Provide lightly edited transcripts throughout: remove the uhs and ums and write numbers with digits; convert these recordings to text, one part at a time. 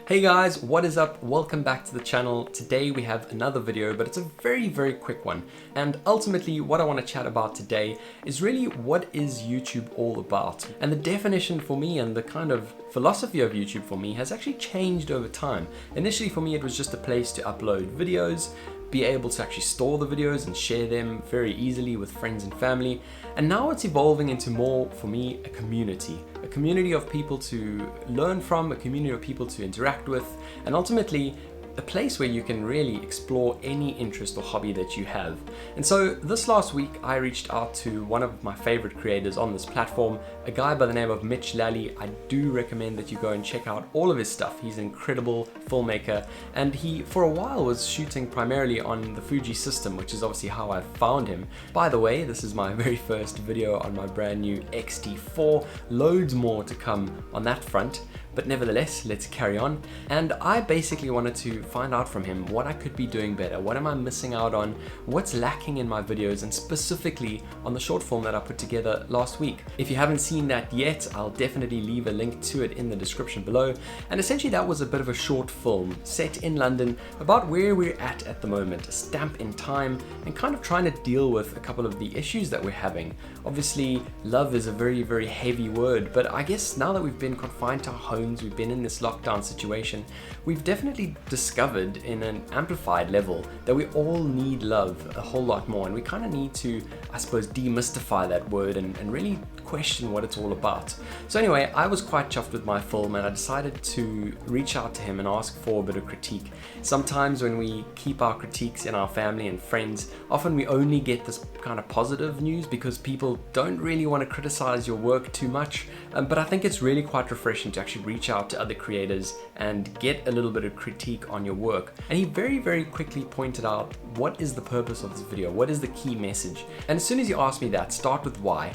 Hey guys, what is up? Welcome back to the channel. Today we have another video, but it's a very quick one. And ultimately what I want to chat about today is really what is YouTube all about? And the definition for me and the kind of philosophy of YouTube for me has actually changed over time. Initially for me it was just a place to upload videos, be able to actually store the videos and share them very easily with friends and family. And now it's evolving into more, for me, a community of people to learn from, a community of people to interact with, and ultimately a place where you can really explore any interest or hobby that you have. And so this last week I reached out to one of my favorite creators on this platform, a guy by the name of Mitch Lally. I do recommend that you go and check out all of his stuff. He's an incredible filmmaker, and he for a while was shooting primarily on the Fuji system, which is obviously how I found him. By the way, this is my very first video on my brand new X-T4. Loads more to come on that front. But nevertheless, let's carry on. And I basically wanted to find out from him what I could be doing better, what am I missing out on, what's lacking in my videos, and specifically on the short film that I put together last week. If you haven't seen that yet, I'll definitely leave a link to it in the description below. And essentially that was a bit of a short film set in London about where we're at the moment, a stamp in time, and kind of trying to deal with a couple of the issues that we're having. Obviously, love is a very heavy word, but I guess now that we've been confined to our homes, we've been in this lockdown situation, we've definitely discovered in an amplified level that we all need love a whole lot more, and we kind of need to, I suppose, demystify that word and really question what it's all about. So anyway, I was quite chuffed with my film, and I decided to reach out to him and ask for a bit of critique. Sometimes when we keep our critiques in our family and friends, often we only get this kind of positive news because people don't really want to criticize your work too much, but I think it's really quite refreshing to actually reach out to other creators and get a little bit of critique on your work. And he very quickly pointed out, what is the purpose of this video? What is the key message? And as soon as you asked me that, start with why,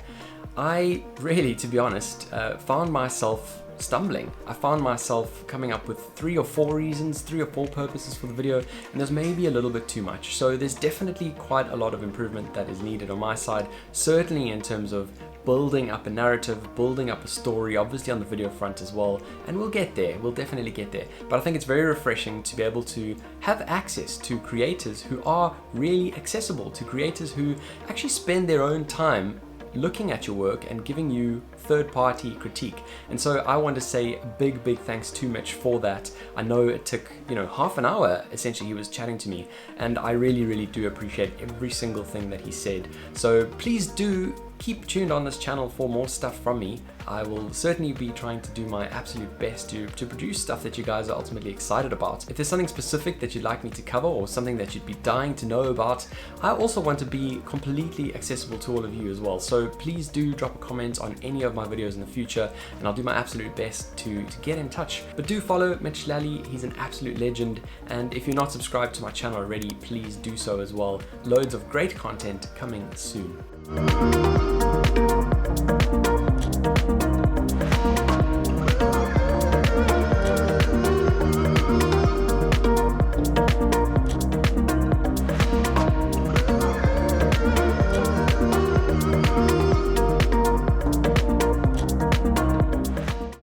I really, to be honest, found myself stumbling. I found myself coming up with 3 or 4 reasons, 3 or 4 purposes for the video, and there's maybe a little bit too much. So there's definitely quite a lot of improvement that is needed on my side, certainly in terms of building up a narrative, building up a story, obviously on the video front as well, and we'll get there, we'll definitely get there. But I think it's very refreshing to be able to have access to creators who are really accessible, to creators who actually spend their own time looking at your work and giving you third-party critique. And so I want to say a big thanks to Mitch for that. I know it took, half an hour essentially. He was chatting to me, and I really do appreciate every single thing that he said. So please do keep tuned on this channel for more stuff from me. I will certainly be trying to do my absolute best to produce stuff that you guys are ultimately excited about. If there's something specific that you'd like me to cover or something that you'd be dying to know about, I also want to be completely accessible to all of you as well. So please do drop a comment on any of my videos in the future, and I'll do my absolute best to get in touch. But do follow Mitch Lally, he's an absolute legend, and if you're not subscribed to my channel already, please do so as well. Loads of great content coming soon.